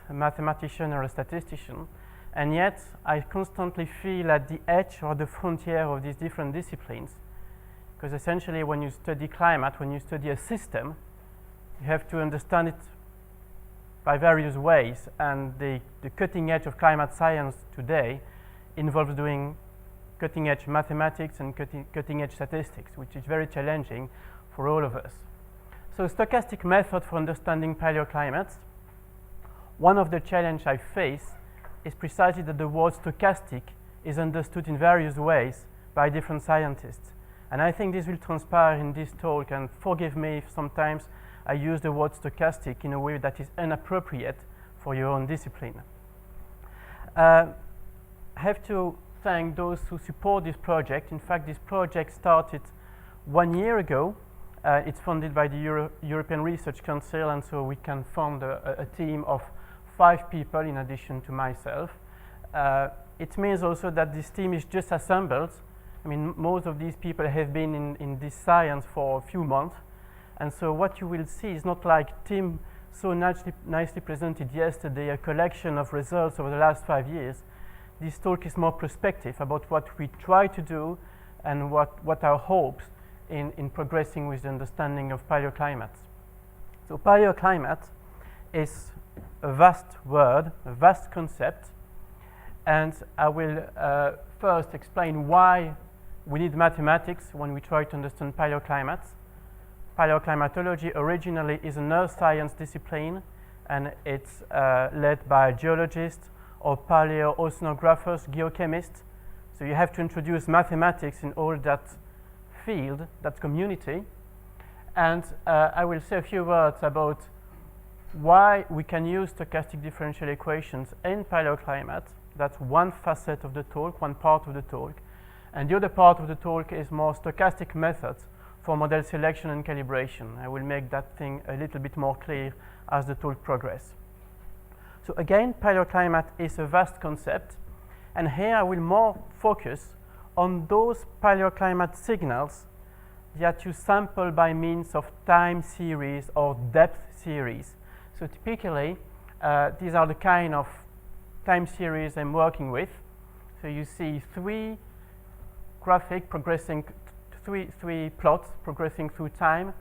a mathematician or a statistician, and yet I constantly feel at the edge or the frontier of these different disciplines, because essentially when you study climate, when you study a system, you have to understand it by various ways, and the cutting edge of climate science today involves doing cutting edge mathematics and cutting edge statistics, which is very challenging for all of us. So stochastic method for understanding paleoclimates. One of the challenges I face is precisely that the word stochastic is understood in various ways by different scientists. And I think this will transpire in this talk, and forgive me if sometimes I use the word stochastic in a way that is inappropriate for your own discipline. I have to thank those who support this project. In fact, this project started 1 year ago. It's funded by the European Research Council, and so we can fund a team of 5 people in addition to myself. It means also that this team is just assembled. I mean, most of these people have been in this science for a few months, and so what you will see is not like Tim so nicely presented yesterday, a collection of results over the last 5 years. This talk is more prospective about what we try to do and what our hopes in progressing with the understanding of paleoclimates. So paleoclimate is a vast word, a vast concept, and I will first explain why we need mathematics when we try to understand paleoclimates. Paleoclimatology originally is an earth science discipline, and it's led by geologists or paleoceanographers, geochemists. So you have to introduce mathematics in all that field, that community. And I will say a few words about why we can use stochastic differential equations in paleoclimate. That's one facet of the talk, one part of the talk. And the other part of the talk is more stochastic methods for model selection and calibration. I will make that thing a little bit more clear as the talk progresses. So again, paleoclimate is a vast concept, and here I will more focus on those paleoclimate signals that you sample by means of time series or depth series. So typically, these are the kind of time series I'm working with. So you see three plots progressing through time.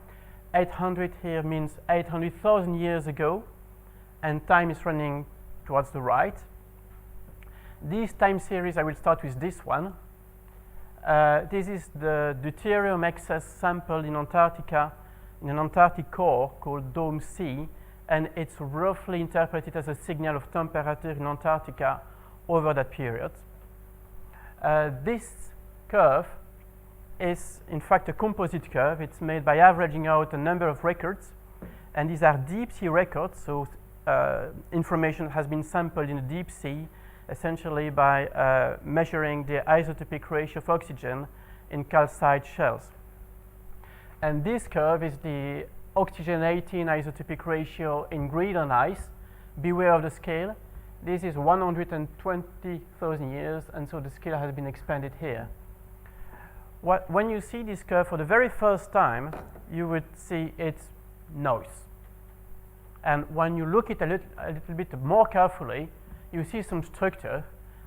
800 here means 800,000 years ago, and time is running towards the right. These time series, I will start with this one. This is the deuterium excess sample in Antarctica, in an Antarctic core called Dome C, and it's roughly interpreted as a signal of temperature in Antarctica over that period. This curve is in fact a composite curve. It's made by averaging out a number of records, and these are deep sea records, so information has been sampled in the deep sea essentially by measuring the isotopic ratio of oxygen in calcite shells. And this curve is the oxygen 18 isotopic ratio in Greenland ice. Beware of the scale. This is 120,000 years, and so the scale has been expanded here. When you see this curve for the very first time, you would see its noise. And when you look at it a little bit more carefully, you see some structure,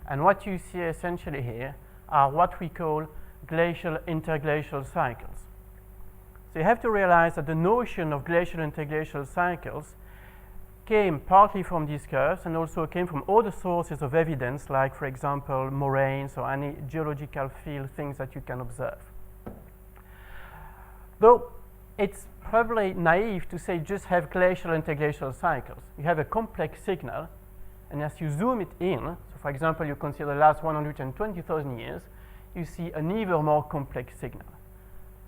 and what you see essentially here are what we call glacial interglacial cycles. So you have to realize that the notion of glacial interglacial cycles came partly from these curves and also came from other sources of evidence, like, for example, moraines or any geological field things that you can observe. Though it's probably naive to say just have glacial interglacial cycles. You have a complex signal, and as you zoom it in, so for example, you consider the last 120,000 years, you see an even more complex signal.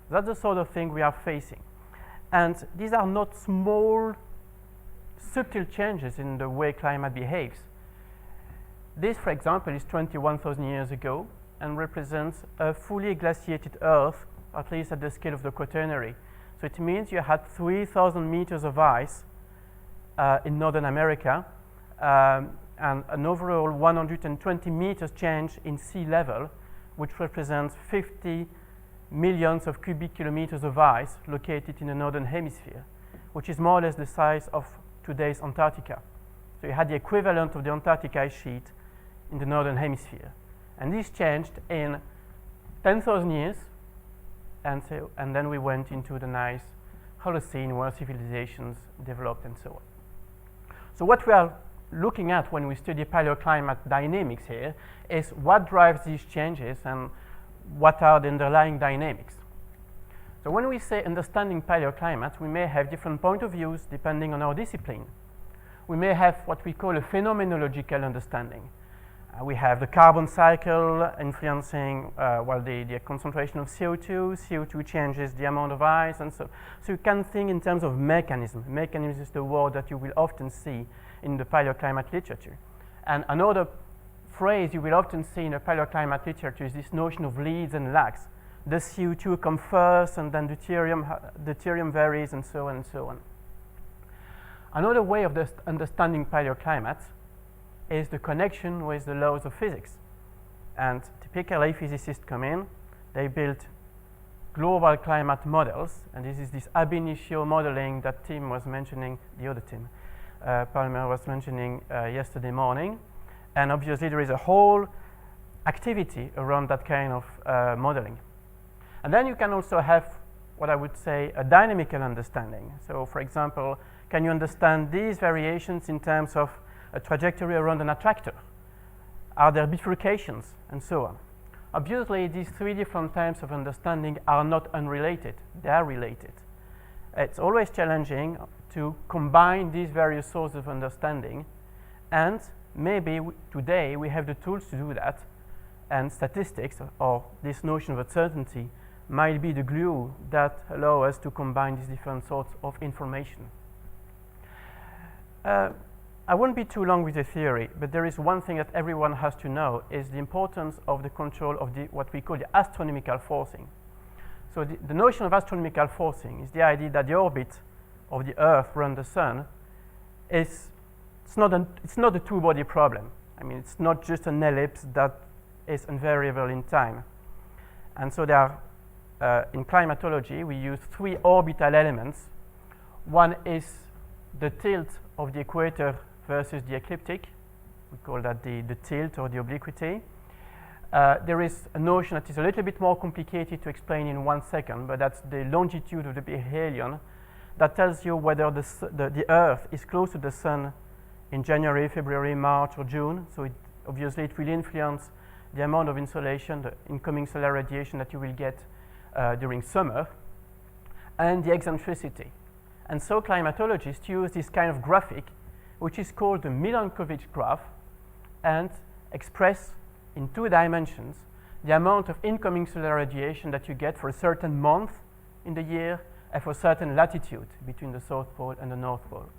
That's the sort of thing we are facing. And these are not small, subtle changes in the way climate behaves. This, for example, is 21,000 years ago and represents a fully glaciated Earth, at least at the scale of the Quaternary. So it means you had 3,000 meters of ice in Northern America, and an overall 120 meters change in sea level, which represents 50 millions of cubic kilometers of ice located in the Northern Hemisphere, which is more or less the size of today's Antarctica. So So you had the equivalent of the Antarctic ice sheet in the northern hemisphere. And this changed in 10,000 years, and then we went into the nice Holocene where civilizations developed and so on. So what we are looking at when we study paleoclimate dynamics here is what drives these changes and what are the underlying dynamics. So when we say understanding paleoclimate, we may have different point of views depending on our discipline. We may have what we call a phenomenological understanding. We have the carbon cycle influencing the concentration of CO2. CO2 changes the amount of ice, and so you can think in terms of mechanism. Mechanism is the word that you will often see in the paleoclimate literature. And another phrase you will often see in the paleoclimate literature is this notion of leads and lags. The CO2 comes first, and then deuterium varies, and so on and so on. Another way of understanding paleoclimate is the connection with the laws of physics. And typically physicists come in, they build global climate models, and this is this ab initio modeling that Tim was mentioning, the other Tim, Palmer was mentioning yesterday morning. And obviously there is a whole activity around that kind of modeling. And then you can also have what I would say a dynamical understanding. So for example, can you understand these variations in terms of a trajectory around an attractor? Are there bifurcations, and so on? Obviously, these three different types of understanding are not unrelated. They are related. It's always challenging to combine these various sources of understanding, and maybe today we have the tools to do that, and statistics, or this notion of uncertainty, might be the glue that allow us to combine these different sorts of information. I won't be too long with the theory, but there is one thing that everyone has to know is the importance of the control of what we call the astronomical forcing. So the notion of astronomical forcing is the idea that the orbit of the Earth around the Sun it's not a two-body problem. I mean, it's not just an ellipse that is invariable in time. And so there are, in climatology, we use three orbital elements. One is the tilt of the equator versus the ecliptic. We call that the tilt or the obliquity. There is a notion that is a little bit more complicated to explain in 1 second, but that's the longitude of the perihelion that tells you whether the Earth is close to the Sun in January, February, March, or June. So obviously it will influence the amount of insolation, the incoming solar radiation that you will get during summer, and the eccentricity. And so climatologists use this kind of graphic, which is called the Milankovitch graph, and express in 2 dimensions the amount of incoming solar radiation that you get for a certain month in the year and for a certain latitude between the South Pole and the North Pole.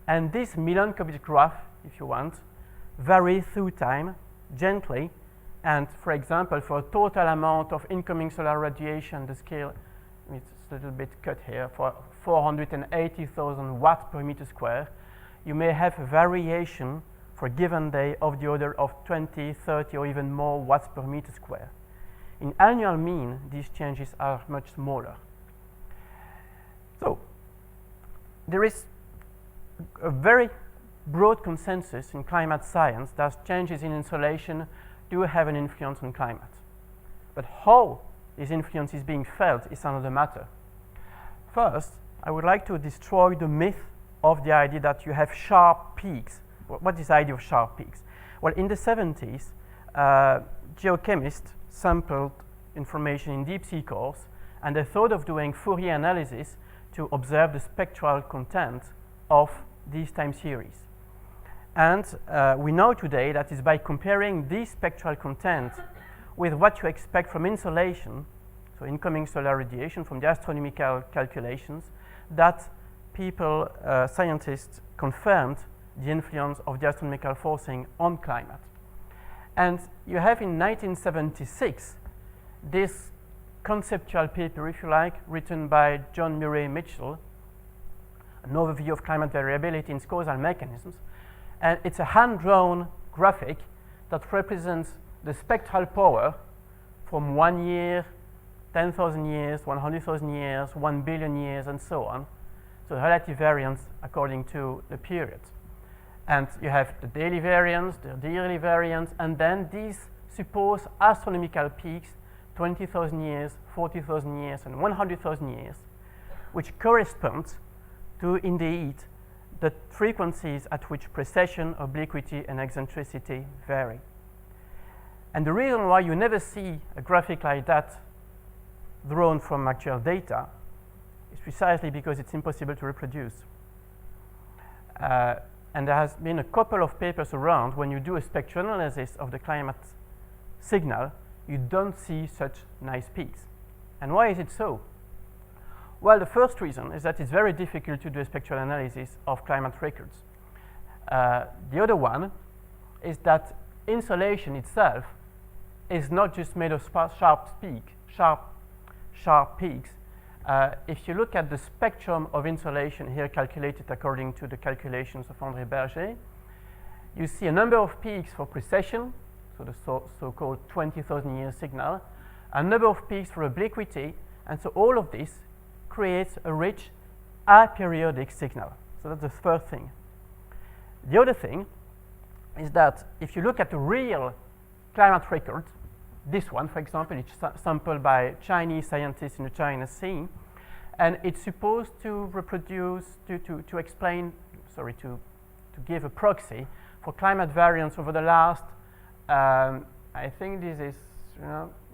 And this Milankovitch graph, if you want, varies through time gently. And for example, for a total amount of incoming solar radiation, the scale, it's a little bit cut here, for 480,000 watts per meter square, you may have a variation for a given day of the order of 20, 30, or even more watts per meter square. In annual mean, these changes are much smaller. So there is a very broad consensus in climate science that changes in insolation do have an influence on climate. But how this influence is being felt is another matter. First, I would like to destroy the myth of the idea that you have sharp peaks. What is the idea of sharp peaks? Well, in the 70s, geochemists sampled information in deep sea cores, and they thought of doing Fourier analysis to observe the spectral content of these time series. And we know today that is by comparing this spectral content with what you expect from insolation, so incoming solar radiation from the astronomical calculations, that people, scientists, confirmed the influence of the astronomical forcing on climate. And you have in 1976 this conceptual paper, if you like, written by John Murray Mitchell, an overview of climate variability in causal mechanisms. And it's a hand-drawn graphic that represents the spectral power from 1 year, 10,000 years, 100,000 years, 1 billion years, and so on. So relative variance according to the periods. And you have the daily variance, the yearly variance, and then these suppose astronomical peaks, 20,000 years, 40,000 years, and 100,000 years, which corresponds to, indeed, the frequencies at which precession, obliquity, and eccentricity vary. And the reason why you never see a graphic like that drawn from actual data is precisely because it's impossible to reproduce. And there has been a couple of papers around when you do a spectral analysis of the climate signal, you don't see such nice peaks. And why is it so? Well, the first reason is that it's very difficult to do a spectral analysis of climate records. The other one is that insolation itself is not just made of sharp peaks. If you look at the spectrum of insolation here calculated according to the calculations of André Berger, you see a number of peaks for precession, so the so-called 20,000 year signal, a number of peaks for obliquity, and so all of this creates a rich aperiodic signal. So that's the first thing. The other thing is that if you look at the real climate record, this one, for example, it's sampled by Chinese scientists in the China Sea, and it's supposed to reproduce, to explain, sorry, to give a proxy for climate variance over the last, I think this is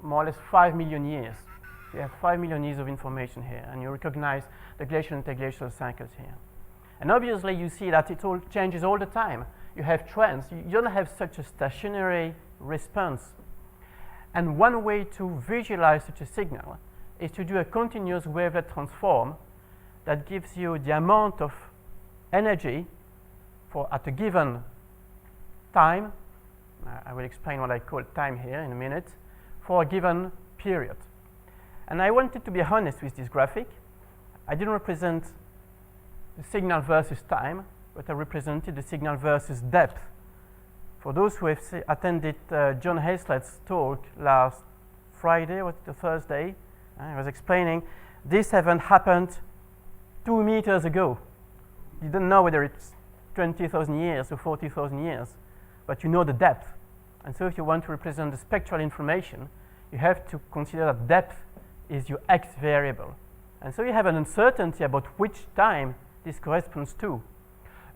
more or less 5 million years. You have 5 million years of information here, and you recognize the glacial and interglacial cycles here. And obviously, you see that it all changes all the time. You have trends. You don't have such a stationary response. And one way to visualize such a signal is to do a continuous wavelet transform that gives you the amount of energy at a given time. I will explain what I call time here in a minute, for a given period. And I wanted to be honest with this graphic. I didn't represent the signal versus time, but I represented the signal versus depth. For those who have attended John Hazlett's talk last Friday, or the Thursday, I was explaining this event happened 2 meters ago. You don't know whether it's 20,000 years or 40,000 years, but you know the depth. And so if you want to represent the spectral information, you have to consider that depth is your x variable. And so you have an uncertainty about which time this corresponds to.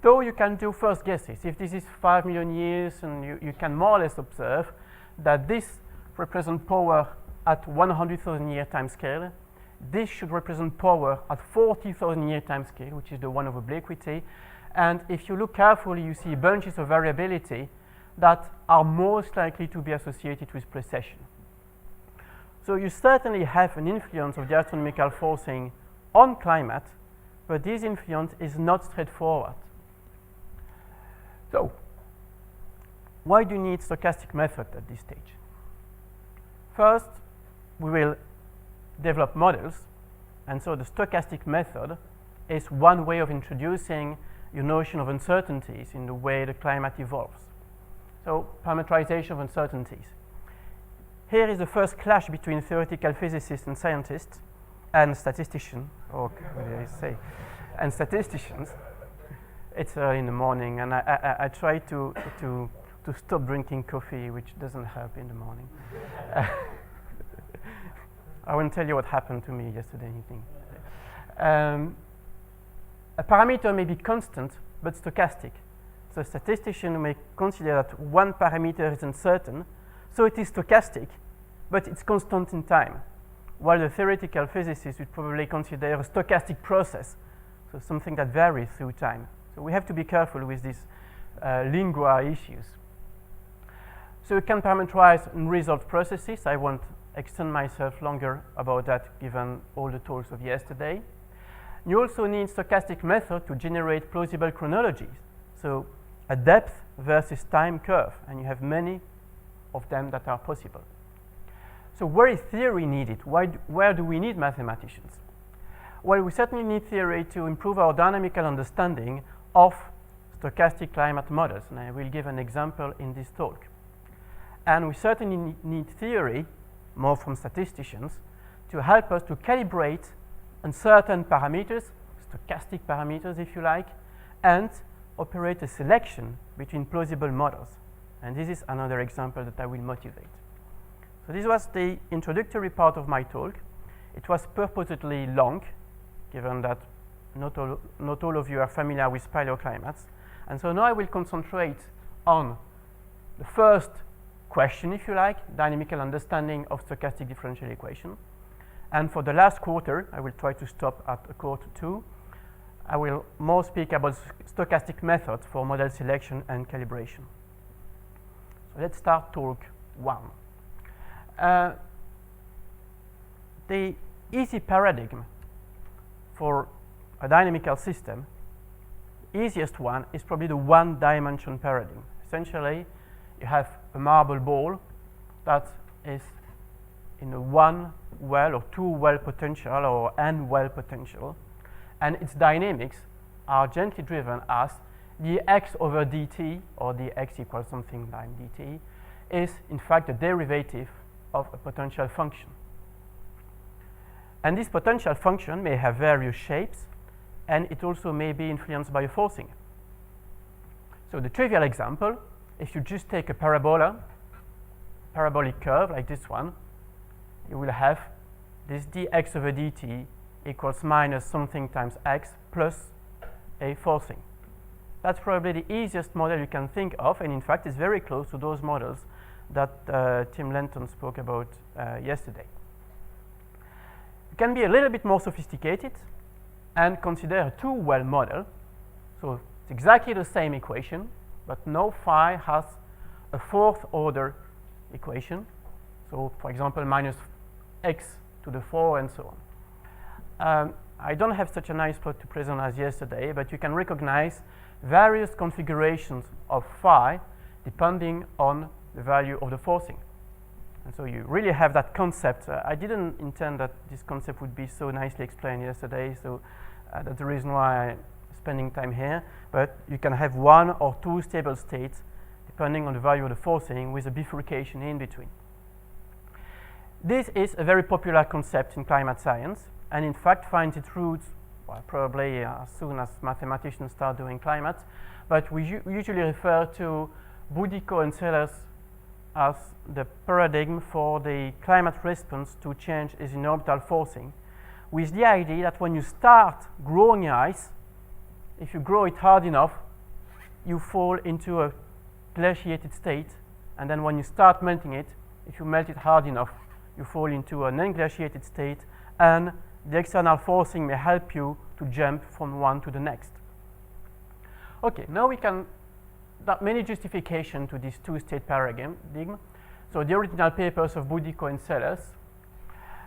Though you can do first guesses. If this is 5 million years, and you can more or less observe that this represents power at 100,000 year time scale, this should represent power at 40,000 year time scale, which is the one of obliquity. And if you look carefully, you see bunches of variability that are most likely to be associated with precession. So you certainly have an influence of the astronomical forcing on climate, but this influence is not straightforward. So, why do you need stochastic method at this stage? First, we will develop models, and so the stochastic method is one way of introducing your notion of uncertainties in the way the climate evolves. So, parameterization of uncertainties. Here is the first clash between theoretical physicists and scientists, and statisticians, or what do I say, and statisticians. It's early in the morning, and I try to stop drinking coffee, which doesn't help in the morning. I won't tell you what happened to me yesterday evening. A parameter may be constant, but stochastic. So a statistician may consider that one parameter is uncertain, so it is stochastic, but it's constant in time, while the theoretical physicist would probably consider a stochastic process, so something that varies through time. So we have to be careful with these lingua issues. So we can parameterize unresolved processes. I won't extend myself longer about that given all the talks of yesterday. You also need stochastic method to generate plausible chronologies. So a depth versus time curve, and you have many of them that are possible. So where is theory needed? Where do we need mathematicians? Well, we certainly need theory to improve our dynamical understanding of stochastic climate models, and I will give an example in this talk. And we certainly need theory, more from statisticians, to help us to calibrate uncertain parameters, stochastic parameters if you like, and operate a selection between plausible models. And this is another example that I will motivate. So this was the introductory part of my talk. It was purposely long, given that not all of you are familiar with palaeoclimates. And so now I will concentrate on the first question, if you like, dynamical understanding of stochastic differential equation. And for the last quarter, I will try to stop at a quarter 2. I will more speak about stochastic methods for model selection and calibration. So let's start talk 1. The easy paradigm for a dynamical system, the easiest one is probably the one-dimension paradigm. Essentially, you have a marble ball that is in a one well or two well potential or n well potential, and its dynamics are gently driven as dx over dt, or dx equals something like dt, is in fact the derivative of a potential function. And this potential function may have various shapes, and it also may be influenced by a forcing. So the trivial example, if you just take a parabolic curve like this one, you will have this dx over dt equals minus something times x plus a forcing. That's probably the easiest model you can think of, and in fact is very close to those models that Tim Lenton spoke about yesterday. You can be a little bit more sophisticated and consider a two-well model. So it's exactly the same equation, but now phi has a fourth order equation. So for example, minus x to the 4 and so on. I don't have such a nice plot to present as yesterday, but you can recognize various configurations of phi depending on the value of the forcing. And so you really have that concept. I didn't intend that this concept would be so nicely explained yesterday, so that's the reason why I'm spending time here. But you can have one or two stable states depending on the value of the forcing with a bifurcation in between. This is a very popular concept in climate science, and in fact finds its roots, well, probably as soon as mathematicians start doing climate, but we usually refer to Boudico and Sellers as the paradigm for the climate response to change in orbital forcing, with the idea that when you start growing ice, if you grow it hard enough, you fall into a glaciated state, and then when you start melting it, if you melt it hard enough, you fall into an unglaciated state, and the external forcing may help you to jump from one to the next. Okay, now we can, there are many justifications to this two-state paradigm. So the original papers of Boudico and Sellers.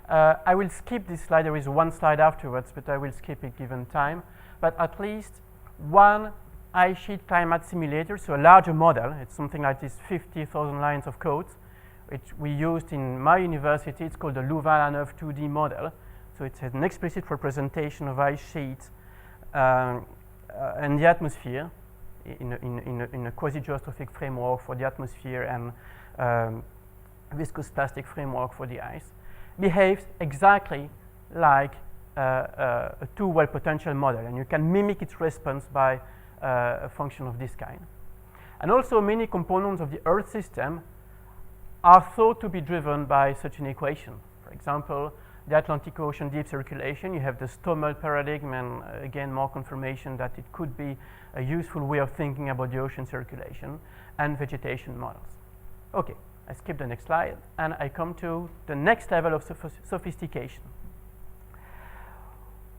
I will skip this slide. There is one slide afterwards, but I will skip it given time. But at least one ice sheet climate simulator, so a larger model, it's something like this 50,000 lines of code, which we used in my university. It's called the Louvain 2D model. So it's an explicit representation of ice sheets and the atmosphere in a quasi-geostrophic framework for the atmosphere and viscous plastic framework for the ice, behaves exactly like a two-well potential model, and you can mimic its response by a function of this kind. And also many components of the Earth system are thought to be driven by such an equation. For example, the Atlantic Ocean deep circulation, you have the Stommel paradigm, and again more confirmation that it could be a useful way of thinking about the ocean circulation, and vegetation models. Okay, I skip the next slide, and I come to the next level of sophistication.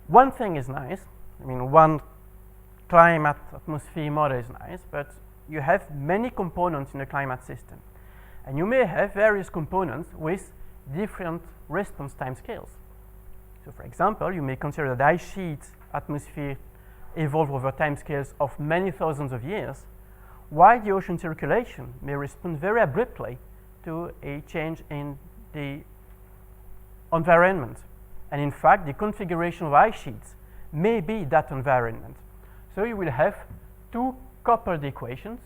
One thing is nice, I mean one climate atmosphere model is nice, but you have many components in the climate system. And you may have various components with different response time scales. So for example, you may consider that ice sheet atmosphere evolve over time scales of many thousands of years, while the ocean circulation may respond very abruptly to a change in the environment. And in fact, the configuration of ice sheets may be that environment. So you will have two coupled equations,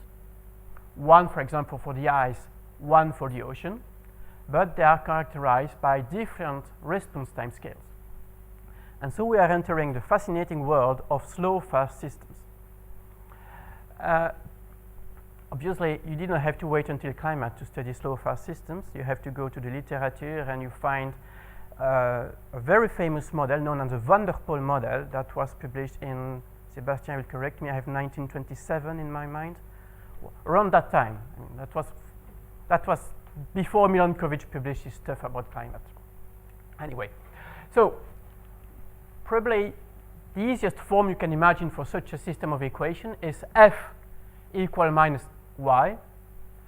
one, for example, for the ice, one for the ocean, but they are characterized by different response time scales. And so we are entering the fascinating world of slow, fast systems. Obviously, you didn't have to wait until climate to study slow fast systems. You have to go to the literature and you find a very famous model known as the van der Pol model that was published in, Sebastian will correct me, I have 1927 in my mind. Around that time. I mean, that was before Milankovitch published his stuff about climate. Anyway, so probably the easiest form you can imagine for such a system of equation is f equal minus y.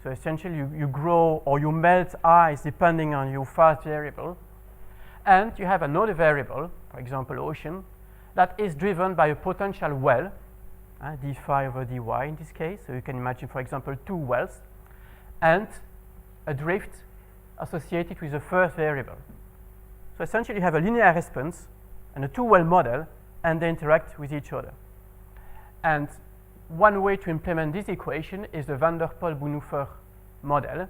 So essentially you grow or you melt ice depending on your fast variable. And you have another variable, for example ocean, that is driven by a potential well, d phi over dy in this case. So you can imagine, for example, two wells and a drift associated with the first variable. So essentially you have a linear response and a two-well model, and they interact with each other. And one way to implement this equation is the van der Pol-Bonhoeffer model,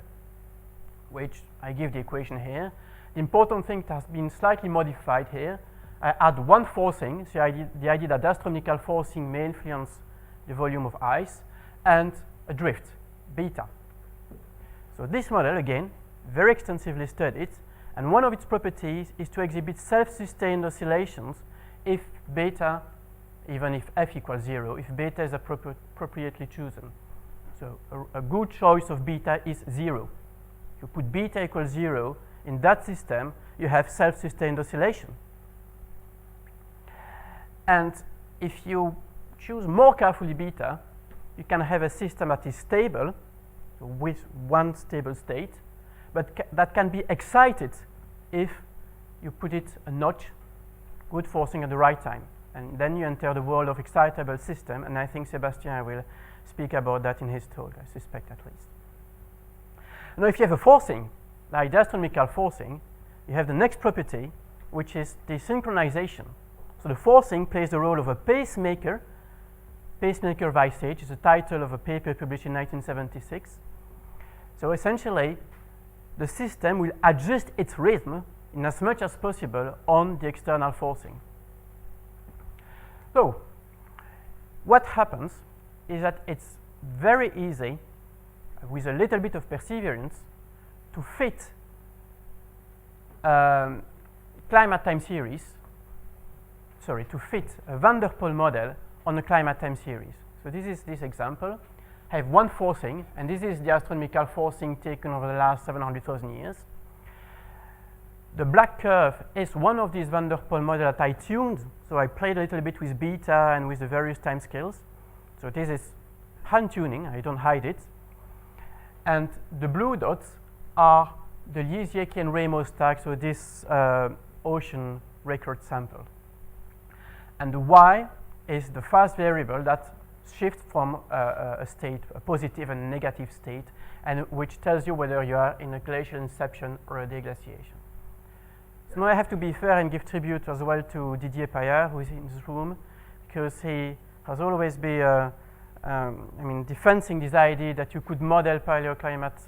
which I give the equation here. The important thing that has been slightly modified here, I add one forcing, so the idea that astronomical forcing may influence the volume of ice, and a drift, beta. So this model, again, very extensively studied, and one of its properties is to exhibit self-sustained oscillations if beta, even if f equals 0, if beta is appropriately chosen. So a good choice of beta is 0. If you put beta equals 0 in that system, you have self-sustained oscillation. And if you choose more carefully beta, you can have a system that is stable, so with one stable state, but that can be excited if you put it a notch, good forcing at the right time. And then you enter the world of excitable system, and I think Sebastian will speak about that in his talk, I suspect at least. Now if you have a forcing, like the astronomical forcing, you have the next property, which is the synchronization. So the forcing plays the role of a pacemaker. Pacemaker Weissage is the title of a paper published in 1976. So essentially, the system will adjust its rhythm in as much as possible on the external forcing. So what happens is that it's very easy, with a little bit of perseverance, to fit climate time series, to fit a van der Pol model on a climate time series. So this is this example. I have one forcing, and this is the astronomical forcing taken over the last 700,000 years. The black curve is one of these van der Pol models that I tuned. So I played a little bit with beta and with the various time scales. So this is hand tuning, I don't hide it. And the blue dots are the Lisiecki and Ramos tag, so this ocean record sample. And the y is the fast variable that shifts from a state, a positive and negative state, and which tells you whether you are in a glacial inception or a deglaciation. So now I have to be fair and give tribute as well to Didier Paillard, who is in this room, because he has always been defending this idea that you could model paleoclimate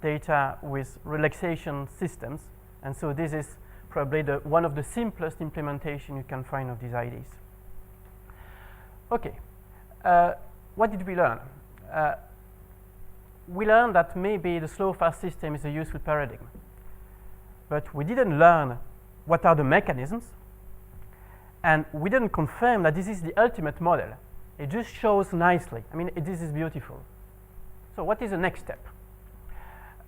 data with relaxation systems, and so this is probably one of the simplest implementation you can find of these ideas. Okay, what did we learn? We learned that maybe the slow fast system is a useful paradigm, but we didn't learn what are the mechanisms, and we didn't confirm that this is the ultimate model. It just shows nicely. I mean, this is beautiful. So what is the next step?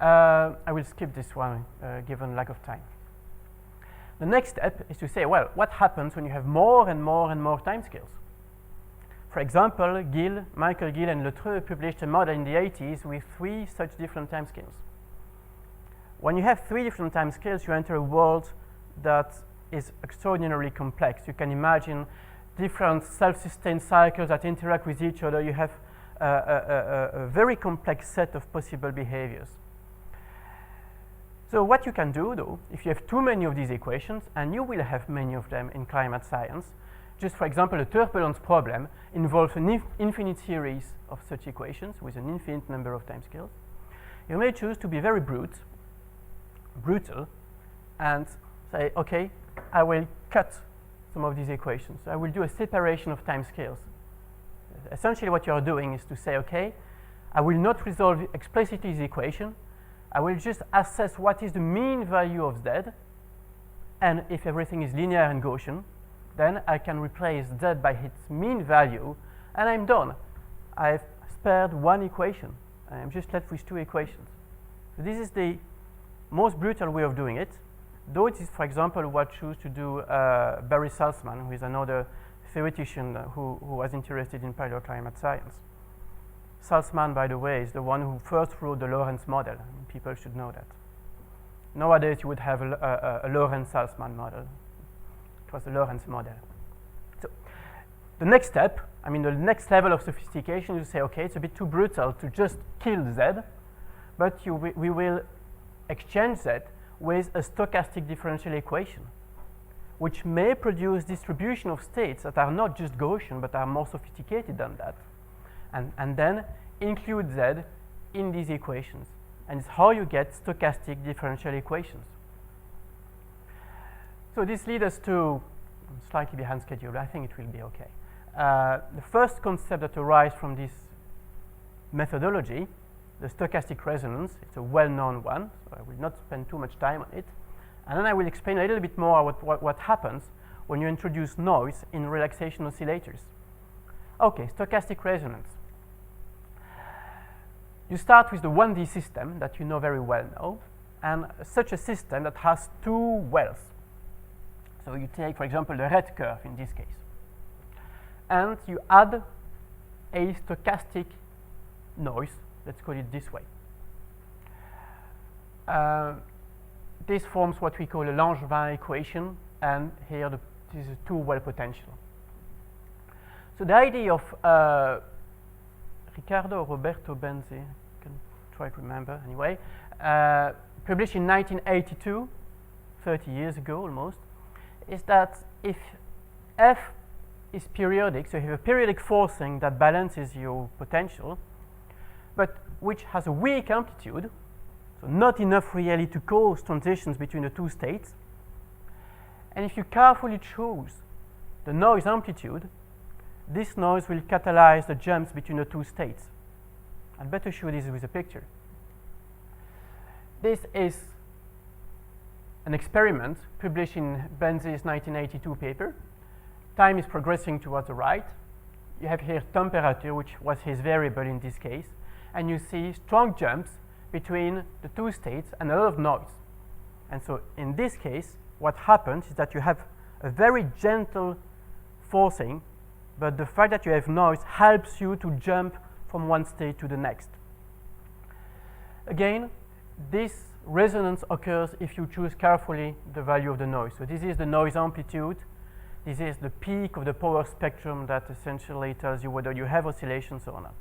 I will skip this one given lack of time. The next step is to say, well, what happens when you have more and more and more timescales? For example, Michael Gill and Letreux published a model in the 80s with 3 such different timescales. When you have 3 different timescales, you enter a world that is extraordinarily complex. You can imagine different self-sustained cycles that interact with each other. You have a very complex set of possible behaviors. So what you can do, though, if you have too many of these equations, and you will have many of them in climate science, just for example, a turbulence problem involves an infinite series of such equations with an infinite number of timescales. You may choose to be very brutal, and say, okay, I will cut some of these equations. So I will do a separation of timescales. essentially what you're doing is to say, okay, I will not resolve explicitly the equation. I will just assess what is the mean value of z, and if everything is linear and Gaussian, then I can replace z by its mean value, and I'm done. I've spared one equation. I'm just left with two equations. So this is the most brutal way of doing it, though it is, for example, what chose to do Barry Salzman, who is another theoretician who was interested in paleoclimate science. Salzman, by the way, is the one who first wrote the Lorentz model. I mean, people should know that. Nowadays, you would have a Lorentz-Salzman model. It was the Lorentz model. So the next step, I mean, the next level of sophistication, you say, okay, it's a bit too brutal to just kill z, but we will exchange z with a stochastic differential equation, which may produce distribution of states that are not just Gaussian, but are more sophisticated than that, and then include z in these equations. And it's how you get stochastic differential equations. So this leads us to, I'm slightly behind schedule, I think it will be okay. The first concept that arises from this methodology, the stochastic resonance, it's a well-known one, so I will not spend too much time on it. And then I will explain a little bit more what happens when you introduce noise in relaxation oscillators. Okay, stochastic resonance. You start with the 1D system that you know very well now, and such a system that has two wells. So you take, for example, the red curve in this case, and you add a stochastic noise, let's call it this way. This forms what we call a Langevin equation, and here this is a two-well potential. So the idea of Ricardo or Roberto Benzi, I can try to remember anyway, published in 1982, 30 years ago almost, is that if F is periodic, so you have a periodic forcing that balances your potential, but which has a weak amplitude, so not enough really to cause transitions between the two states, and if you carefully choose the noise amplitude, this noise will catalyze the jumps between the two states. I'd better show this with a picture. This is an experiment published in Benzi's 1982 paper. Time is progressing towards the right. You have here temperature, which was his variable in this case, and you see strong jumps between the two states and a lot of noise. And so in this case, what happens is that you have a very gentle forcing, but the fact that you have noise helps you to jump from one state to the next. Again, this resonance occurs if you choose carefully the value of the noise. So this is the noise amplitude. This is the peak of the power spectrum that essentially tells you whether you have oscillations or not.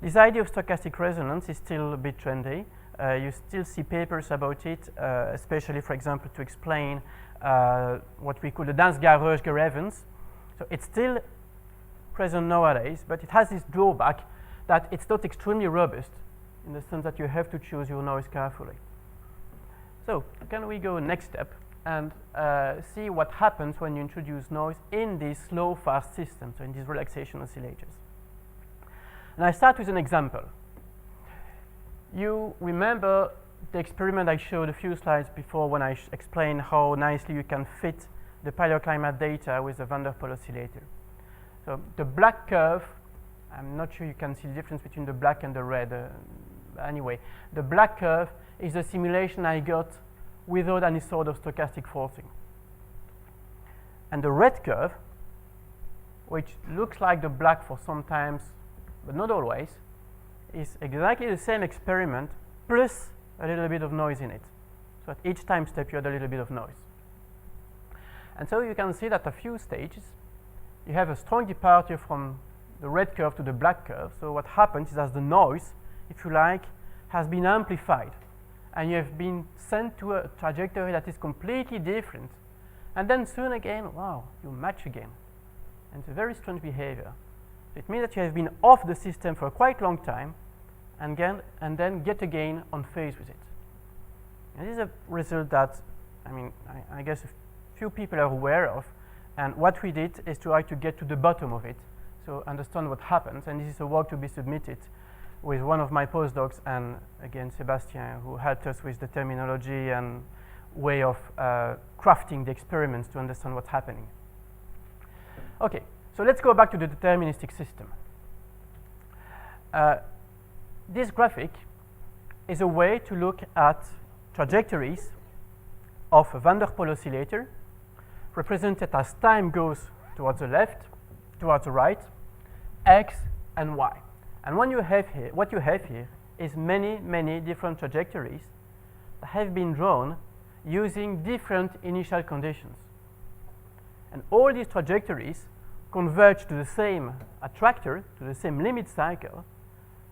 This idea of stochastic resonance is still a bit trendy. You still see papers about it, especially, for example, to explain what we call the Dansgaard-Rösger evans. So it's still present nowadays, but it has this drawback that it's not extremely robust in the sense that you have to choose your noise carefully. So can we go next step and see what happens when you introduce noise in these slow, fast systems, so in these relaxation oscillators. And I start with an example. You remember the experiment I showed a few slides before when I explained how nicely you can fit the paleoclimate data with the van der Pol oscillator. So the black curve, I'm not sure you can see the difference between the black and the red. Anyway, the black curve is the simulation I got without any sort of stochastic forcing. And the red curve, which looks like the black for sometimes, but not always, is exactly the same experiment plus a little bit of noise in it. So at each time step you add a little bit of noise. And so you can see that at a few stages you have a strong departure from the red curve to the black curve. So what happens is that the noise, if you like, has been amplified, and you have been sent to a trajectory that is completely different. And then soon again, wow, you match again. And it's a very strange behavior. It means that you have been off the system for a quite long time, and then get again on phase with it. And this is a result that, I guess a few people are aware of. And what we did is try to get to the bottom of it. to understand what happens, and this is a work to be submitted with one of my postdocs and again Sébastien, who helped us with the terminology and way of crafting the experiments to understand what's happening. Okay, so let's go back to the deterministic system. This graphic is a way to look at trajectories of a van der Pol oscillator represented as time goes towards the left, towards the right, x and y. And what you have here is many different trajectories that have been drawn using different initial conditions. And all these trajectories converge to the same attractor, to the same limit cycle,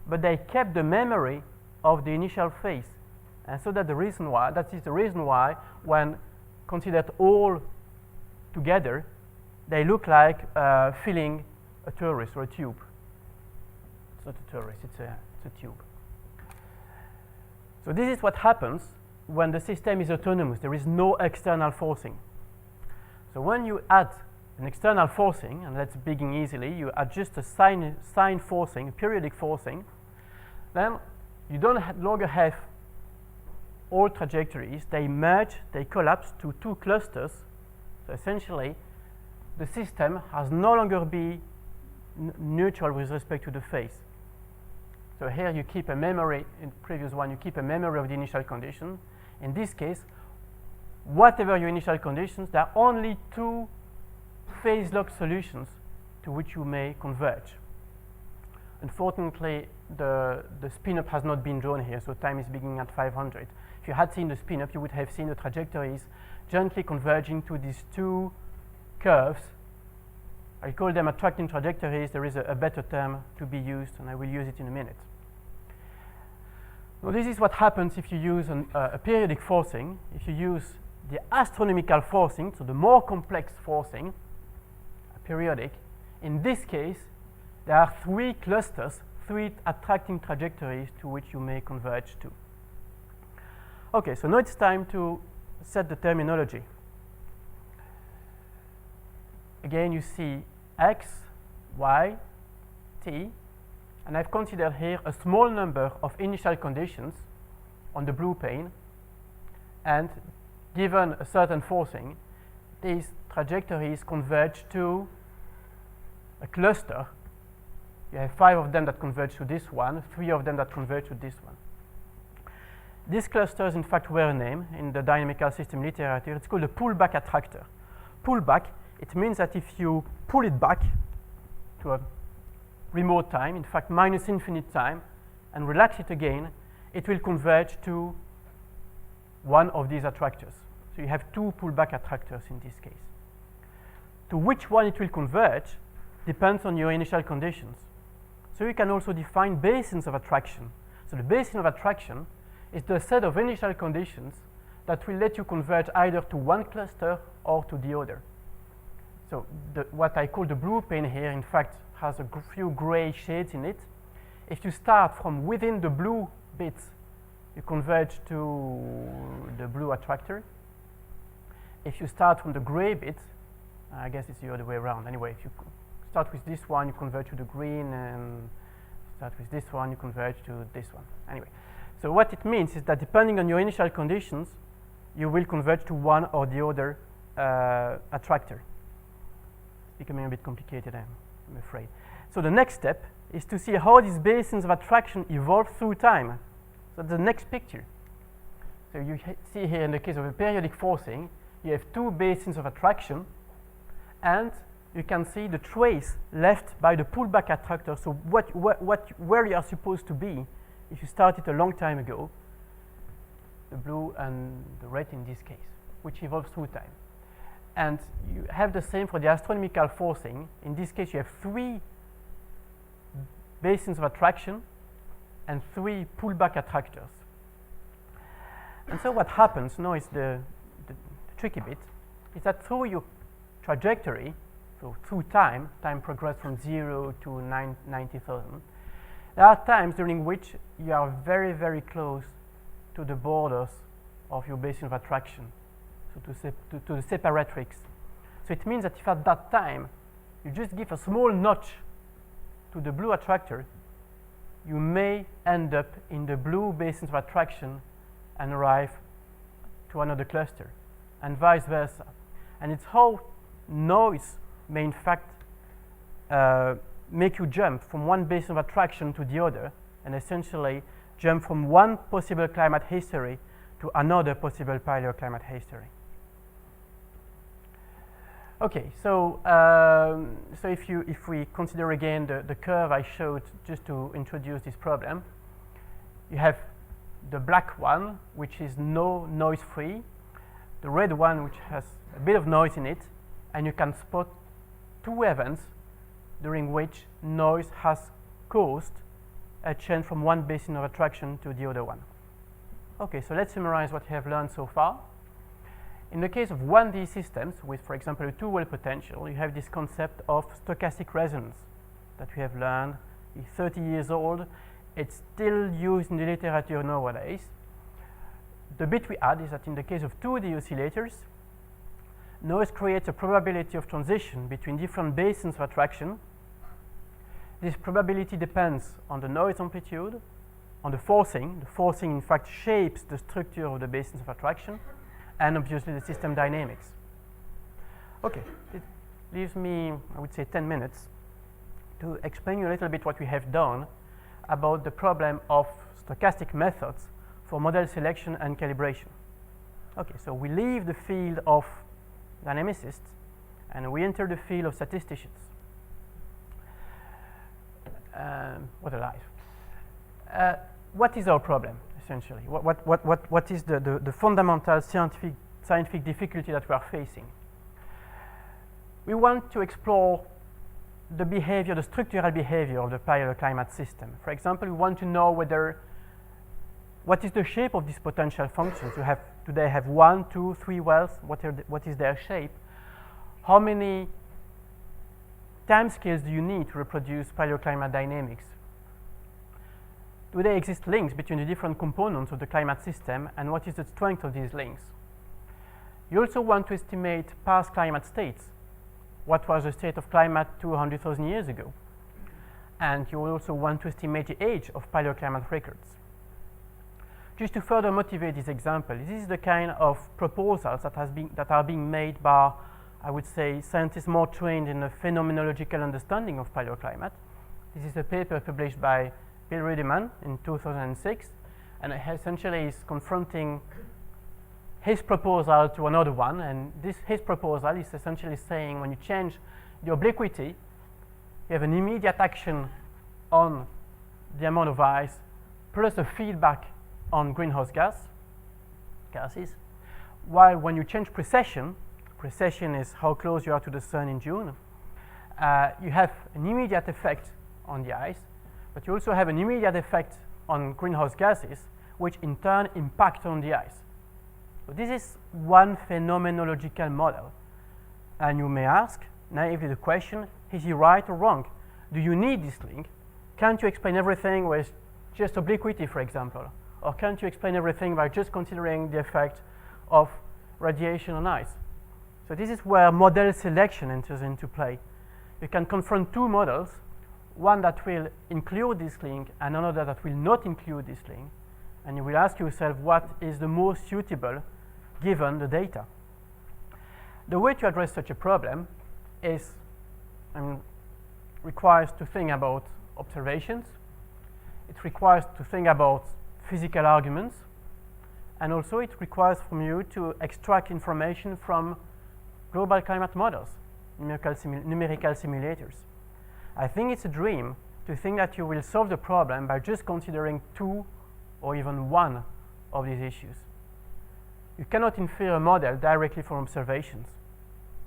but they kept the memory of the initial phase. And so that is the reason why when considered all together, they look like filling a torus or a tube. It's not a torus, it's a tube. So this is what happens when the system is autonomous. There is no external forcing. So when you add an external forcing, and let's begin easily, you adjust a sine forcing, a periodic forcing, then you don't longer have all trajectories. They merge, they collapse to two clusters. So essentially, the system has no longer be neutral with respect to the phase. So here you keep a memory, in the previous one you keep a memory of the initial condition. In this case, whatever your initial conditions, there are only two phase-locked solutions to which you may converge. Unfortunately, the spin-up has not been drawn here, so time is beginning at 500. If you had seen the spin-up, you would have seen the trajectories gently converging to these two curves. I call them attracting trajectories. There is a better term to be used, and I will use it in a minute. Now, this is what happens if you use a periodic forcing. If you use the astronomical forcing, so the more complex forcing, a periodic, in this case, there are three clusters, three attracting trajectories to which you may converge to. Okay, so now it's time to set the terminology. Again, you see x, y, t, and I've considered here a small number of initial conditions on the blue pane, and given a certain forcing, these trajectories converge to a cluster. You have 5 of them that converge to this one, 3 of them that converge to this one. These clusters, in fact, were a name in the dynamical system literature. It's called a pullback attractor. Pullback, it means that if you pull it back to a remote time, in fact, minus infinite time, and relax it again, it will converge to one of these attractors. So you have 2 pullback attractors in this case. To which one it will converge depends on your initial conditions. So you can also define basins of attraction. So the basin of attraction is the set of initial conditions that will let you converge either to one cluster or to the other. So what I call the blue pane here, in fact, has a few gray shades in it. If you start from within the blue bits, you converge to the blue attractor. If you start from the gray bit, I guess it's the other way around. Anyway, if you start with this one, you converge to the green, and start with this one, you converge to this one. Anyway, so what it means is that depending on your initial conditions, you will converge to one or the other attractor. It's becoming a bit complicated, I'm afraid. So the next step is to see how these basins of attraction evolve through time. So the next picture. So you see here in the case of a periodic forcing, you have 2 basins of attraction, and you can see the trace left by the pullback attractor. So where you are supposed to be if you started a long time ago, the blue and the red in this case, which evolves through time. And you have the same for the astronomical forcing. In this case, you have 3 basins of attraction and 3 pullback attractors. And so what happens now is the tricky bit, is that through your trajectory, so through time progressed from 0 to 90,000, there are times during which you are very, very close to the borders of your basin of attraction, so to the separatrix. So it means that if at that time you just give a small notch to the blue attractor, you may end up in the blue basins of attraction and arrive to another cluster, and vice versa. And it's how noise may in fact make you jump from one basin of attraction to the other, and essentially jump from one possible climate history to another possible paleoclimate history. Okay, so if we consider again the curve I showed just to introduce this problem, you have the black one, which is noise-free, the red one, which has a bit of noise in it, and you can spot two events during which noise has caused a change from one basin of attraction to the other one. Okay, so let's summarize what we have learned so far. In the case of 1D systems with, for example, a two-well potential, you have this concept of stochastic resonance that we have learned. It's 30 years old. It's still used in the literature nowadays. The bit we add is that in the case of 2D oscillators, noise creates a probability of transition between different basins of attraction. This probability depends on the noise amplitude, on the forcing. The forcing, in fact, shapes the structure of the basins of attraction, and obviously the system dynamics. Okay, it leaves me, I would say, 10 minutes to explain you a little bit what we have done about the problem of stochastic methods for model selection and calibration. Okay, so we leave the field of dynamicists and we enter the field of statisticians. What a life. What is our problem, essentially? What is the fundamental scientific difficulty that we are facing? We want to explore the behavior, the structural behavior of the paleoclimate system. For example, we want to know what is the shape of these potential functions. You today have 1, 2, 3 wells. What is their shape? How many timescales do you need to reproduce paleoclimate dynamics? Do there exist links between the different components of the climate system, and what is the strength of these links? You also want to estimate past climate states. What was the state of climate 200,000 years ago? And you also want to estimate the age of paleoclimate records. Just to further motivate this example, this is the kind of proposals that are being made by, I would say, scientists more trained in the phenomenological understanding of paleoclimate. This is a paper published by Bill Riedemann in 2006, and it essentially is confronting his proposal to another one, and his proposal is essentially saying when you change the obliquity, you have an immediate action on the amount of ice plus a feedback on greenhouse gases, while when you change precession is how close you are to the sun in June, you have an immediate effect on the ice, but you also have an immediate effect on greenhouse gases, which in turn impact on the ice. So this is one phenomenological model. And you may ask naively the question, is he right or wrong? Do you need this link? Can't you explain everything with just obliquity, for example? Or can't you explain everything by just considering the effect of radiation on ice? So this is where model selection enters into play. You can confront two models, one that will include this link and another that will not include this link. And you will ask yourself what is the most suitable given the data. The way to address such a problem is, requires to think about observations. It requires to think about physical arguments, and also it requires from you to extract information from global climate models, numerical simulators. I think it's a dream to think that you will solve the problem by just considering two or even one of these issues. You cannot infer a model directly from observations.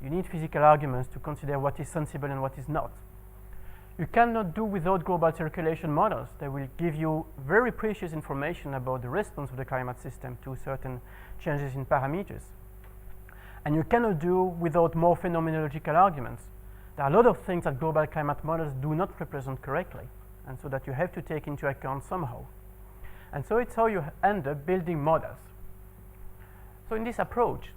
You need physical arguments to consider what is sensible and what is not. You cannot do without global circulation models. They will give you very precious information about the response of the climate system to certain changes in parameters. And you cannot do without more phenomenological arguments. There are a lot of things that global climate models do not represent correctly, and so that you have to take into account somehow. And so it's how you end up building models. So in this approach,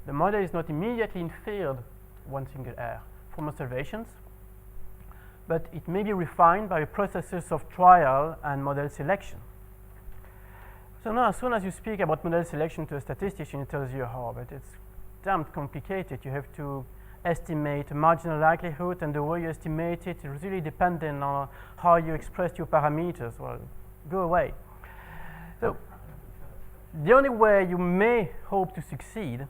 the model is not immediately inferred one single error from observations. but it may be refined by processes of trial and model selection. So now, as soon as you speak about model selection to a statistician, it tells you, oh, but it's damn complicated. You have to estimate marginal likelihood, and the way you estimate it is really dependent on how you express your parameters. Well, go away. So the only way you may hope to succeed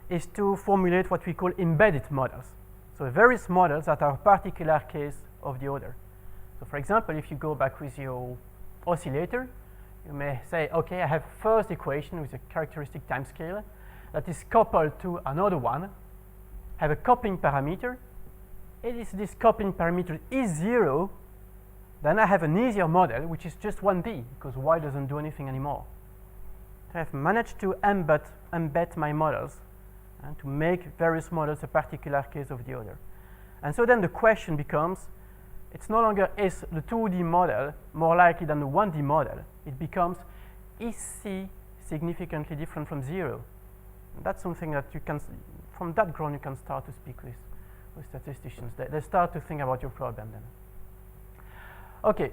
is to formulate what we call embedded models. So various models that are a particular case of the other. So for example, if you go back with your oscillator, you may say, okay, I have first equation with a characteristic time scale that is coupled to another one, have a coupling parameter. If this coupling parameter is 0, then I have an easier model, which is just 1D, because y doesn't do anything anymore. So I've managed to embed my models and to make various models a particular case of the other. And so then the question becomes, it's no longer is the 2D model more likely than the 1D model. It becomes, is C significantly different from 0? And that's something that you can, from that ground, you can start to speak with statisticians. They start to think about your problem then. Okay,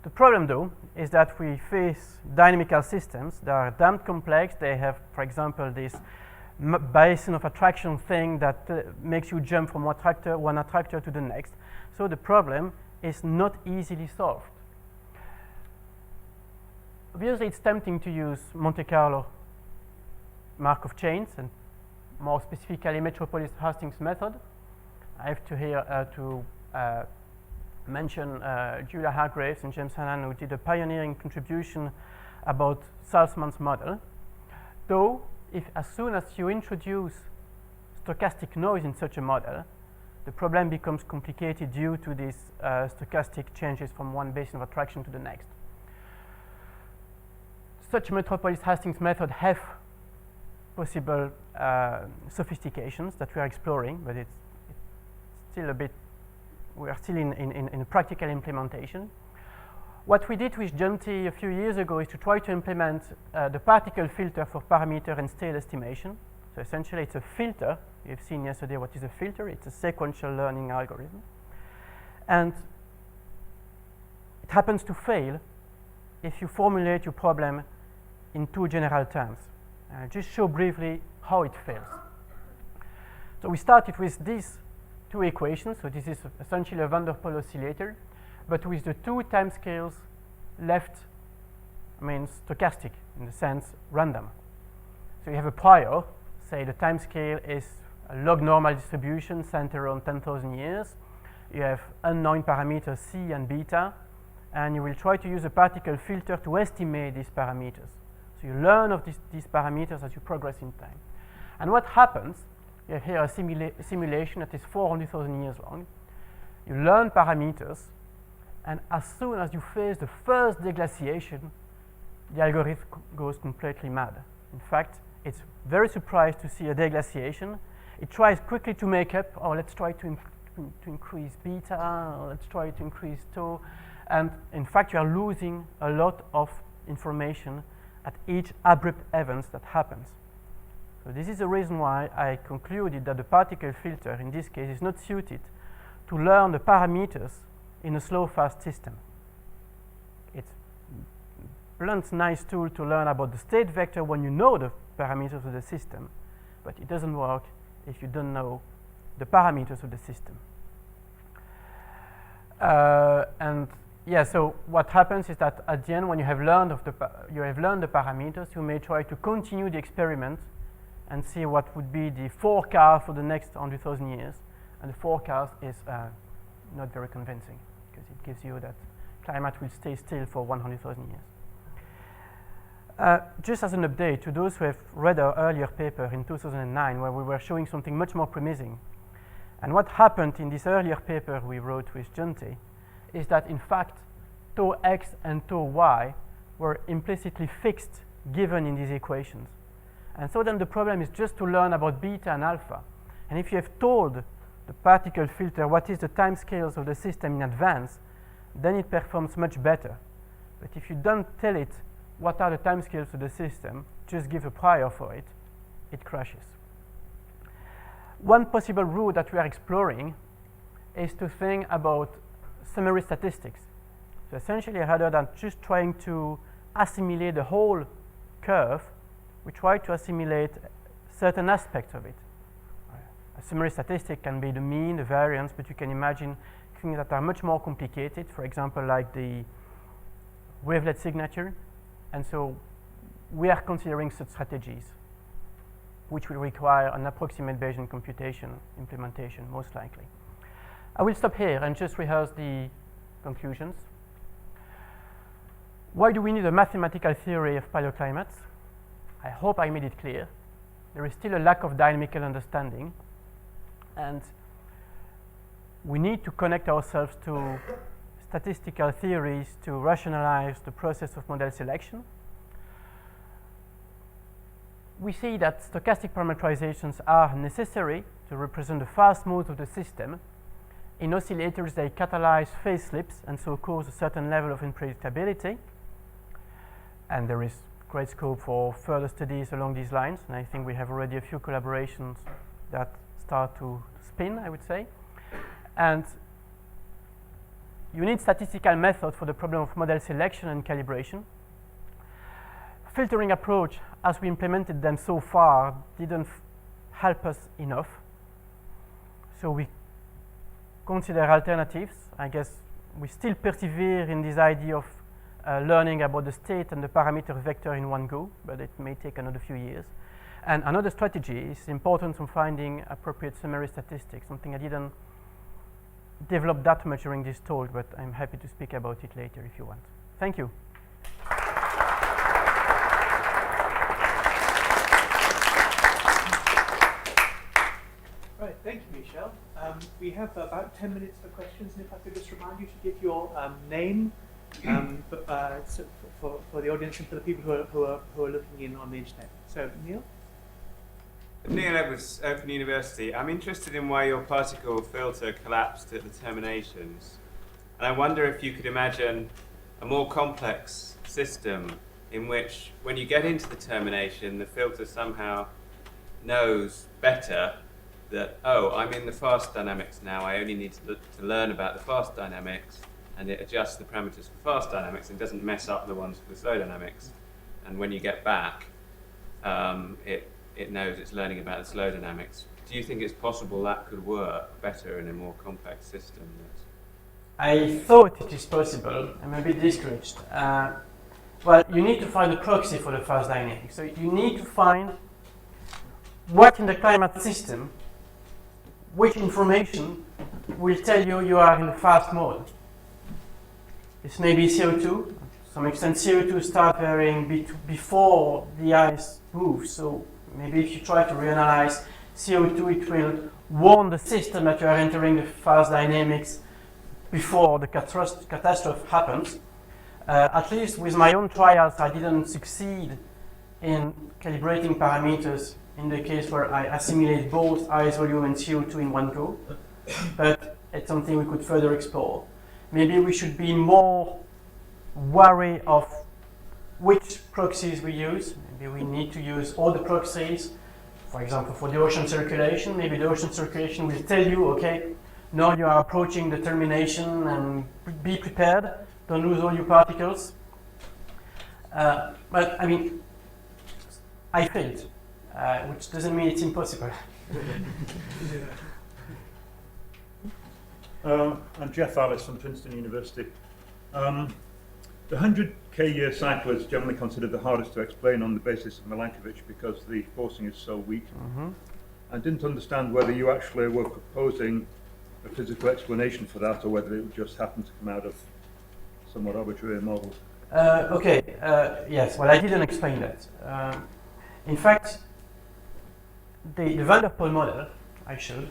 the problem though is that we face dynamical systems that are damn complex. They have, for example, this basin of attraction thing that makes you jump from one attractor to the next. So the problem is not easily solved. Obviously, it's tempting to use Monte Carlo Markov chains, and more specifically Metropolis Hastings method. I have to here mention Julia Hargraves and James Hannan, who did a pioneering contribution about Salzman's model. Though, if as soon as you introduce stochastic noise in such a model, the problem becomes complicated due to these stochastic changes from one basin of attraction to the next. Such Metropolis Hastings method have possible sophistications that we are exploring, but it's still a bit, we are still in a practical implementation. What we did with Junti a few years ago is to try to implement the particle filter for parameter and scale estimation. So essentially it's a filter. You've seen yesterday what is a filter. It's a sequential learning algorithm. And it happens to fail if you formulate your problem in two general terms. Just show briefly how it fails. So we started with these two equations. So this is essentially a van der Pol oscillator, but with the two time scales left, means stochastic, in the sense random. So you have a prior, say the time scale is a log normal distribution centered around 10,000 years. You have unknown parameters C and beta, and you will try to use a particle filter to estimate these parameters. So you learn of these parameters as you progress in time. And what happens, you have here a simulation that is 400,000 years long. You learn parameters, and as soon as you face the first deglaciation, the algorithm goes completely mad. In fact, it's very surprised to see a deglaciation. It tries quickly to make up, oh, let's try to increase beta, or let's try to increase tau. And in fact, you are losing a lot of information at each abrupt event that happens. So this is the reason why I concluded that the particle filter, in this case, is not suited to learn the parameters in a slow, fast system. It's a blunt, nice tool to learn about the state vector when you know the parameters of the system, but it doesn't work if you don't know the parameters of the system. And yeah, so what happens is that at the end, when you have learned the parameters, you may try to continue the experiment and see what would be the forecast for the next 100,000 years. And the forecast is not very convincing, because it gives you that climate will stay still for 100,000 years. Just as an update to those who have read our earlier paper in 2009, where we were showing something much more promising. And what happened in this earlier paper we wrote with Junti is that, in fact, tau x and tau y were implicitly fixed given in these equations. And so then the problem is just to learn about beta and alpha. And if you have told the particle filter what is the time scales of the system in advance, then it performs much better. But if you don't tell it what are the time scales of the system, just give a prior for it, it crashes. One possible route that we are exploring is to think about summary statistics. So essentially, rather than just trying to assimilate the whole curve, we try to assimilate certain aspects of it. A summary statistic can be the mean, the variance, but you can imagine things that are much more complicated, for example, like the wavelet signature. And so we are considering such strategies, which will require an approximate Bayesian computation implementation, most likely. I will stop here and just rehearse the conclusions. Why do we need a mathematical theory of paleoclimates? I hope I made it clear. There is still a lack of dynamical understanding, and we need to connect ourselves to statistical theories to rationalize the process of model selection. We see that stochastic parametrizations are necessary to represent the fast modes of the system. In oscillators, they catalyze phase slips and so cause a certain level of unpredictability. And there is great scope for further studies along these lines. And I think we have already a few collaborations that start to spin, I would say. And you need statistical methods for the problem of model selection and calibration. Filtering approach, as we implemented them so far, didn't help us enough. So we consider alternatives. I guess we still persevere in this idea of learning about the state and the parameter vector in one go, but it may take another few years. And another strategy is important in finding appropriate summary statistics, something I didn't develop that much during this talk, but I'm happy to speak about it later if you want. Thank you. Right, thank you, Michel. We have about 10 minutes for questions, and if I could just remind you to give your name for the audience and for the people who are looking in on the internet. So, Neil? Neil Edwards, Open University. I'm interested in why your particle filter collapsed at the terminations. And I wonder if you could imagine a more complex system in which, when you get into the termination, the filter somehow knows better that, oh, I'm in the fast dynamics now, I only need to learn about the fast dynamics, and it adjusts the parameters for fast dynamics and doesn't mess up the ones for the slow dynamics. And when you get back, it knows it's learning about the slow dynamics. Do you think it's possible that could work better in a more complex system? I thought it is possible. I'm a bit discouraged. Well, you need to find a proxy for the fast dynamics. So you need to find what in the climate system, which information will tell you you are in the fast mode. This may be CO2. To some extent, CO2 starts varying before the ice moves. So maybe if you try to reanalyze CO2, it will warn the system that you are entering the fast dynamics before the catastrophe happens. At least with my own trials, I didn't succeed in calibrating parameters in the case where I assimilate both ice volume and CO2 in one go. But it's something we could further explore. Maybe we should be more wary of which proxies we use. Maybe we need to use all the proxies. For example, for the ocean circulation, maybe the ocean circulation will tell you, okay, now you are approaching the termination and be prepared. Don't lose all your particles. But I mean, I failed, which doesn't mean it's impossible. I'm Jeff Alice from Princeton University. The 100k year cycle is generally considered the hardest to explain on the basis of Milankovitch because the forcing is so weak. I didn't understand whether you actually were proposing a physical explanation for that or whether it would just happen to come out of somewhat arbitrary models. Yes, well, I didn't explain that. In fact, the Van der Pol model I showed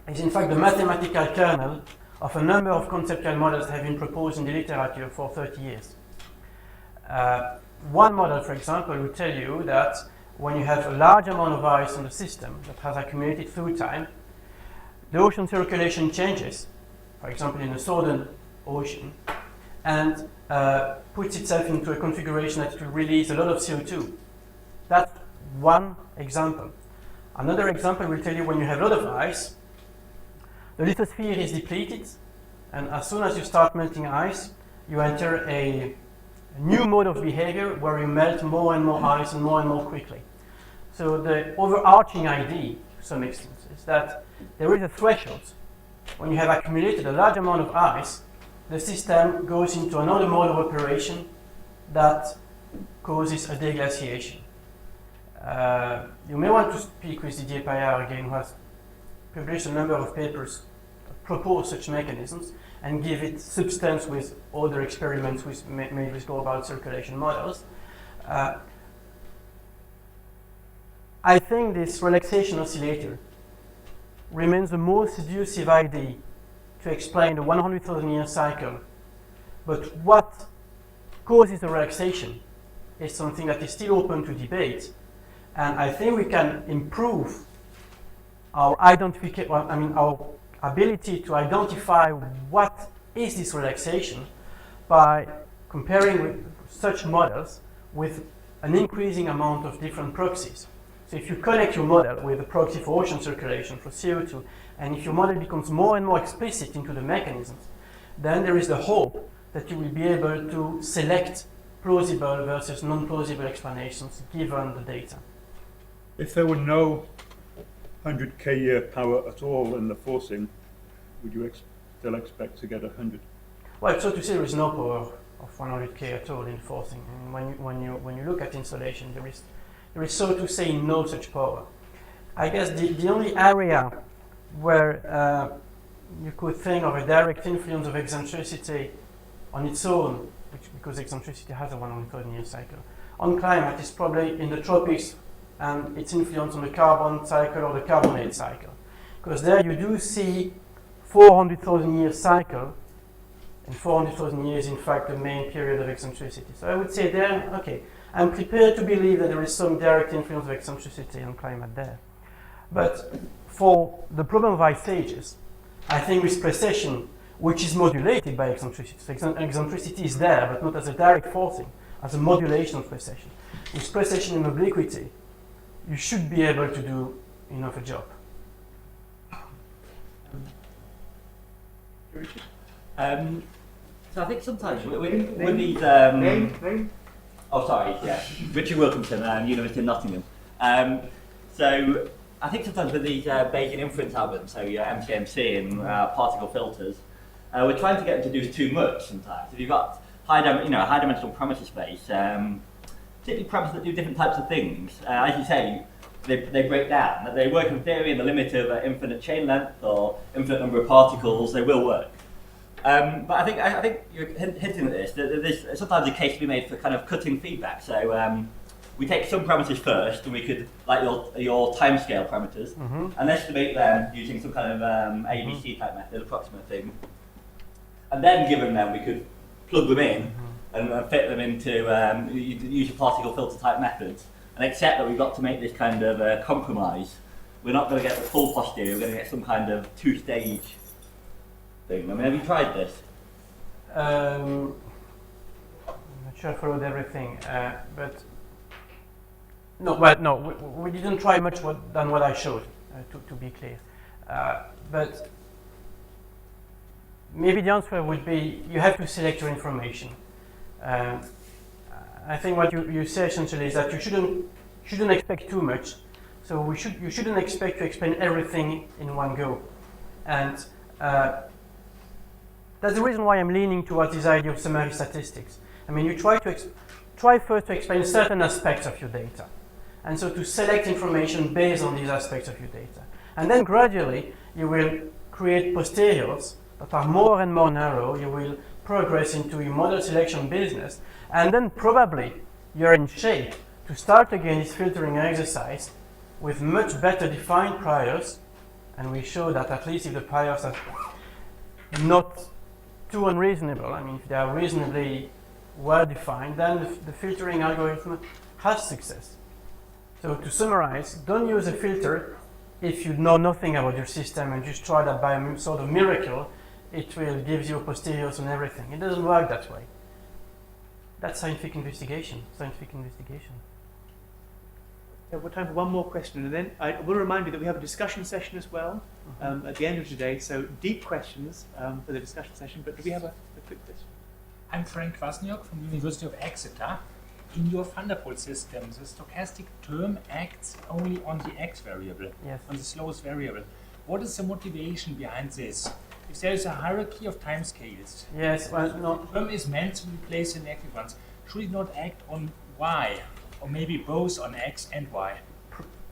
is in fact the mathematical kernel of a number of conceptual models that have been proposed in the literature for 30 years. One model, for example, will tell you that when you have a large amount of ice in the system that has accumulated through time, the ocean circulation changes, for example, in the Southern Ocean, and puts itself into a configuration that it will release a lot of CO2. That's one example. Another example will tell you when you have a lot of ice, the lithosphere is depleted, And as soon as you start melting ice, you enter a new mode of behavior where you melt more and more ice and more quickly. So the overarching idea, to some extent, is that there is a threshold. When you have accumulated a large amount of ice, the system goes into another mode of operation that causes a deglaciation. You may want to speak with Didier Paillard again, who has published a number of papers that propose such mechanisms and give it substance with other experiments made with global circulation models. I think this relaxation oscillator remains the most seductive idea to explain the 100,000 year cycle. But what causes the relaxation is something that is still open to debate. And I think we can improve our our ability to identify what is this relaxation by comparing with such models with an increasing amount of different proxies. So if you connect your model with a proxy for ocean circulation, for CO2, and if your model becomes more and more explicit into the mechanisms, then there is the hope that you will be able to select plausible versus non-plausible explanations given the data. If there were no 100k year power at all in the forcing, would you still expect to get 100? Well, so to say, there is no power of 100k at all in forcing. And when you look at insolation, there is so to say no such power. I guess the only area where you could think of a direct influence of eccentricity on its own, because eccentricity has a 100,000 year cycle, on climate is probably in the tropics and its influence on the carbon cycle or the carbonate cycle. Because there you do see 400,000 year cycle, and 400,000 years in fact the main period of eccentricity. So I would say there, okay, I'm prepared to believe that there is some direct influence of eccentricity on climate there. But for the problem of ice ages, I think with precession, which is modulated by eccentricity, so eccentricity is there, but not as a direct forcing, as a modulation of precession. With precession and obliquity, you should be able to do enough a job. So I think sometimes with these... name? Oh, sorry, yeah. Richard Wilkinson, University of Nottingham. So I think sometimes with these Bayesian inference algorithms, so your MCMC and particle filters, we're trying to get them to do too much sometimes. If you've got high dimensional parameter space, particularly parameters that do different types of things, as you say, they break down. They work in theory in the limit of infinite chain length or infinite number of particles, they will work. But I think you're hinting at this, that there's sometimes a case to be made for kind of cutting feedback. So we take some parameters first, and we could, like your timescale parameters, and estimate them using some kind of ABC type method, approximate thing. And then given them, we could plug them in and fit them into use a particle filter type methods, and accept that we've got to make this kind of compromise. We're not going to get the full posterior, we're going to get some kind of two-stage thing. I mean, have you tried this? I'm not sure I followed everything, but we didn't try much than what I showed, to be clear. But maybe the answer would be you have to select your information. I think what you say essentially is that you shouldn't expect too much. So you shouldn't expect to explain everything in one go. And that's the reason why I'm leaning towards this idea of summary statistics. I mean, you try first to explain certain aspects of your data. And so to select information based on these aspects of your data. And then gradually, you will create posteriors that are more and more narrow. You will progress into your model selection business. And then probably you're in shape to start again this filtering exercise with much better defined priors. And we show that at least if the priors are not too unreasonable, I mean, if they are reasonably well defined, then the filtering algorithm has success. So to summarize, don't use a filter if you know nothing about your system and just try that by a sort of miracle, it will give you posteriors on everything. It doesn't work that way. That's scientific investigation. Yeah, we've time for one more question, and then I will remind you that we have a discussion session as well at the end of today. So deep questions for the discussion session. But do we have a quick question? I'm Frank Kwasniok from the University of Exeter. In your van der Pol system, the stochastic term acts only on the x variable, Yes. on the slowest variable. What is the motivation behind this? If there is a hierarchy of timescales, Yes, well, no. the term is meant to replace the negative ones. Should it not act on y, or maybe both on x and y?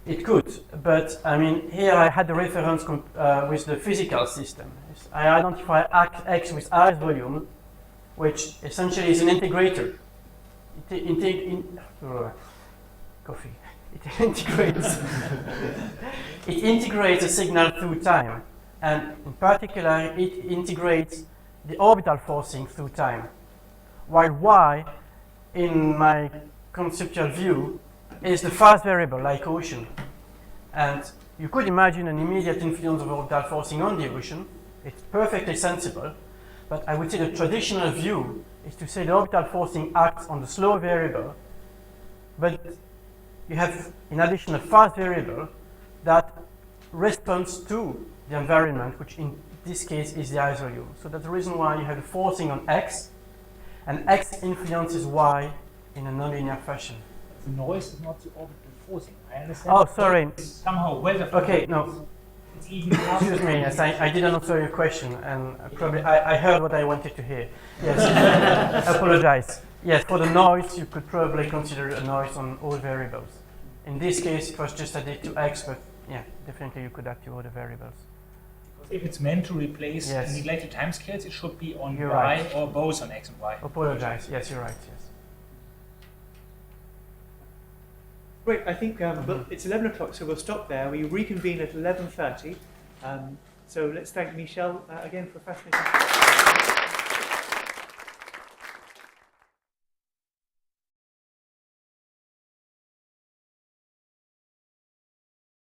It could, but I mean, here I had a reference with the physical system. I identify x with r volume, which essentially is an integrator. Coffee. It integrates. It integrates a signal through time, and in particular, it integrates the orbital forcing through time. While y, in my conceptual view, is the fast variable, like ocean. And you could imagine an immediate influence of orbital forcing on the ocean. It's perfectly sensible. But I would say the traditional view is to say the orbital forcing acts on the slow variable, but you have, in addition, a fast variable that responds to the environment, which in this case is the ice volume. So that's the reason why you have the forcing on x, and x influences y in a nonlinear fashion. The noise is not the orbital forcing. I understand. Oh, sorry. It's somehow weather. Okay, no. It's even Excuse me, yes, I didn't answer your question, and probably I heard what I wanted to hear. Yes, I apologize. Yes, for the noise, you could probably consider a noise on all variables. In this case, it was just added to x, but yeah, definitely you could add to other variables. If it's meant to replace Yes. neglected timescales, it should be on You're y right. or both on x and y. Apologize. Yes, you're right. Yes. Great, I think but it's 11 o'clock, so we'll stop there. We reconvene at 11:30. So let's thank Michel again for a fascinating